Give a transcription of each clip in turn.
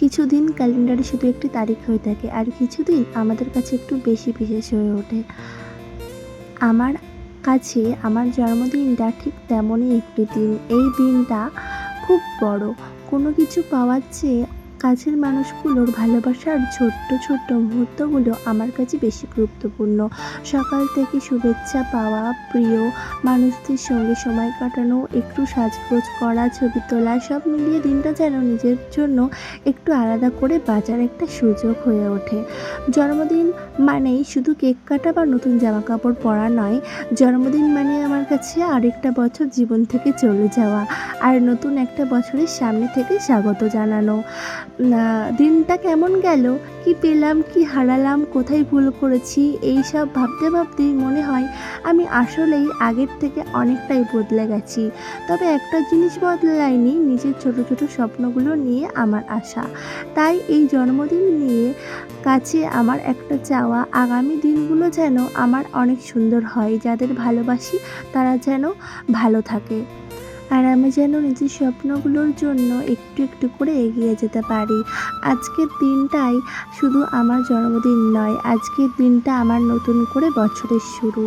কিছুদিন ক্যালেন্ডারে শুধু একটি তারিখ হয়ে থাকে, আর কিছুদিন আমাদের কাছে একটু বেশি বিশেষ হয়ে ওঠে। আমার কাছে আমার জন্মদিনটা ঠিক তেমনই একটি দিন। এই দিনটা খুব বড়। কোনো কিছু পাওয়ার চেয়ে কাছের মানুষগুলোর ভালোবাসার ছোট্ট ছোট্ট মুহূর্তগুলো আমার কাছে বেশি গুরুত্বপূর্ণ। সকাল থেকে শুভেচ্ছা পাওয়া, প্রিয় মানুষদের সঙ্গে সময় কাটানো, একটু সাজগোজ করা, ছবি তোলা, সব মিলিয়ে দিনটা যেন নিজের জন্য একটু আলাদা করে বাঁচার একটা সুযোগ হয়ে ওঠে। জন্মদিন মানেই শুধু কেক কাটা বা নতুন জামা কাপড় পরা নয়। জন্মদিন মানে আমার কাছে আরেকটা বছর জীবন থেকে চলে যাওয়া, আর নতুন একটা বছরের সামনে থেকে স্বাগত জানানো। দিনটা কেমন গেল, কি পেলাম, কি হারালাম, কোথায় ভুল করেছি, এই সব ভাবতে ভাবতেই মনে হয় আমি আসলেই আগের থেকে অনেকটাই বদলে গেছি। তবে একটা জিনিস বদলায়নি, নিজের ছোট ছোট স্বপ্নগুলো নিয়ে আমার আশা। তাই এই জন্মদিন নিয়ে কাছে আমার একটা চাওয়া, আগামী দিনগুলো যেন আমার অনেক সুন্দর হয়। যাদের ভালোবাসি তারা যেন ভালো থাকে, আর আমি যেন নিজের স্বপ্নগুলোর জন্য একটু একটু করে এগিয়ে যেতে পারি। আজকের দিনটাই শুধু আমার জন্মদিন নয়, আজকের দিনটা আমার নতুন করে বছরের শুরু।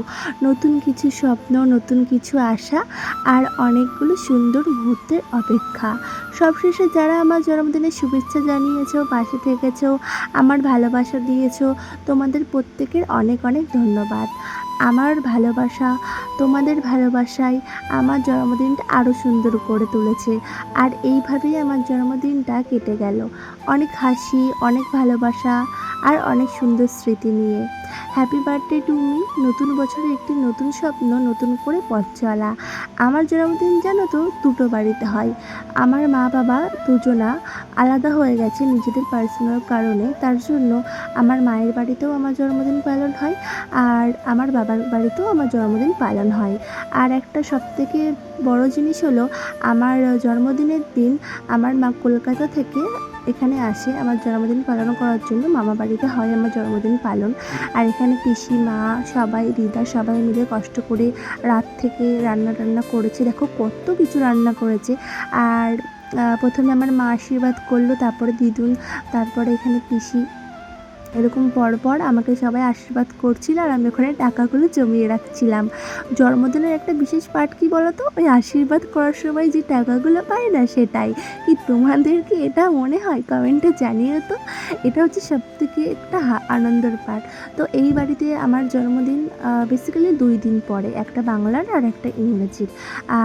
নতুন কিছু স্বপ্ন, নতুন কিছু আশা, আর অনেকগুলো সুন্দর মুহূর্তের অপেক্ষা। সবশেষে যারা আমার জন্মদিনে শুভেচ্ছা জানিয়েছো, পাশে থেকেছো, আমার ভালোবাসা দিয়েছো, তোমাদের প্রত্যেকের অনেক অনেক ধন্যবাদ। আমার ভালোবাসা, তোমাদের ভালোবাসায় আমার জন্মদিনটা আরও সুন্দর করে তুলেছে। আর এইভাবেই আমার জন্মদিনটা কেটে গেল, অনেক হাসি, অনেক ভালোবাসা, আর অনেক সুন্দর স্মৃতি নিয়ে। Happy birthday to me. নতুন বছরে একটি নতুন স্বপ্ন, নতুন করে পথ চলা। আমার জন্মদিন জানো তো দুটো বাড়িতে হয়। আমার মা বাবা দুজনা আলাদা হয়ে গেছে নিজেদের পার্সোনাল কারণে, তার জন্য আমার মায়ের বাড়িতেও আমার জন্মদিন পালন হয়, আর আমার বাবার বাড়িতেও আমার জন্মদিন পালন হয়। আর একটা সবথেকে বড় জিনিস হলো, আমার জন্মদিনের দিন আমার মা কলকাতা থেকে এখানে আসে আমার জন্মদিন পালন করার জন্য। মামা বাড়িতে হয় আমার জন্মদিন পালন, আর এখানে পিসি, মা, সবাই, দিদা, সবাই মিলে কষ্ট করে রাত থেকে রান্না করেছে। দেখো কত কিছু রান্না করেছে। আর প্রথমে আমার মা আশীর্বাদ করলো, তারপরে দিদুন, তারপরে এখানে পিসি, এরকম পরপর আমাকে সবাই আশীর্বাদ করছিল, আর আমি ওখানে টাকাগুলো জমিয়ে রাখছিলাম। জন্মদিনের একটা বিশেষ পার্ট কী বলো তো, ওই আশীর্বাদ করার সময় যে টাকাগুলো পায় না, সেটাই। কি তোমাদের কি এটা মনে হয়? কমেন্টে জানিও তো। এটা হচ্ছে সবথেকে একটা আনন্দের পার্ট। তো এই বাড়িতে আমার জন্মদিন বেসিক্যালি 2 দিন পরে, একটা বাংলার আর একটা ইংরেজির।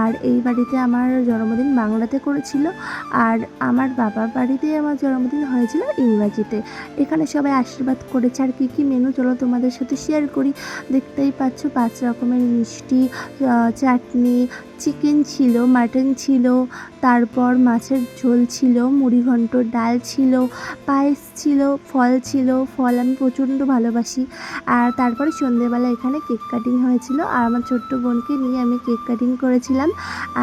আর এই বাড়িতে আমার জন্মদিন বাংলাতে করেছিল, আর আমার বাবার বাড়িতে আমার জন্মদিন হয়েছিল ইংরাজিতে। এখানে সবাই আশীর্বাদ করেছে। আর কী কী মেনু চলো তোমাদের সাথে শেয়ার করি। দেখতেই পাচ্ছ 5 রকমের মিষ্টি, চাটনি, চিকেন ছিল, মাটন ছিল, তারপর মাছের ঝোল ছিল, মুড়িঘণ্ট, ডাল ছিল, পায়েস ছিল, ফল ছিল। ফল আমি প্রচণ্ড ভালোবাসি। আর তারপরে সন্ধেবেলা এখানে কেক কাটিং হয়েছিল, আর আমার ছোট্ট বোনকে নিয়ে আমি কেক কাটিং করেছিলাম।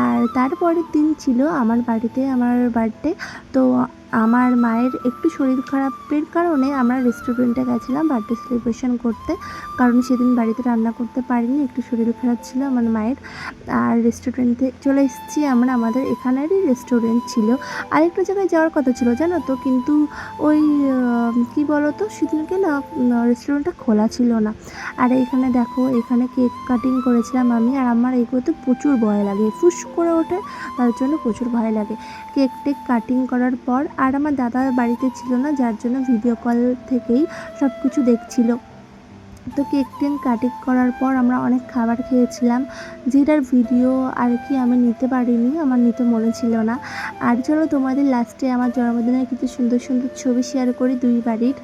আর তারপরের দিন ছিল আমার বাড়িতে আমার বার্থডে। তো আমার মায়ের একটু শরীর খারাপের কারণে আমরা রেস্টুরেন্টে গেছিলাম বার্থডে সেলিব্রেশন করতে, কারণ সেদিন বাড়িতে রান্না করতে পারিনি, একটু শরীর খারাপ ছিল আমার মায়ের। আর রেস্টুরেন্টে চলে এসেছি আমরা, আমাদের এখানেরই রেস্টুরেন্ট ছিল। আরেকটা জায়গায় যাওয়ার কথা ছিল জানো তো, কিন্তু ওই কী বলো তো, সেদিনকে না রেস্টুরেন্টটা খোলা ছিল না। আর এইখানে দেখো, এখানে কেক কাটিং করেছিলাম আমি, আর আমার এগুলোতে প্রচুর ভয় লাগে, ফুস করে ওঠে, তার জন্য প্রচুর ভয় লাগে। কেক টেক কাটিং করার পর, আর আমার দাদা বাড়িতে ছিল না, যার জন্য ভিডিও কল থেকেই সব কিছু দেখছিল। তো কেক টেক কাটিং করার পর আমরা অনেক খাবার খেয়েছিলাম, যেটার ভিডিও আর কি আমি নিতে পারিনি, আমার নিতে মনে ছিল না। আর চলো তোমাদের লাস্টে আমার জন্মদিনের কিছু সুন্দর সুন্দর ছবি শেয়ার করি দুই বাড়ির।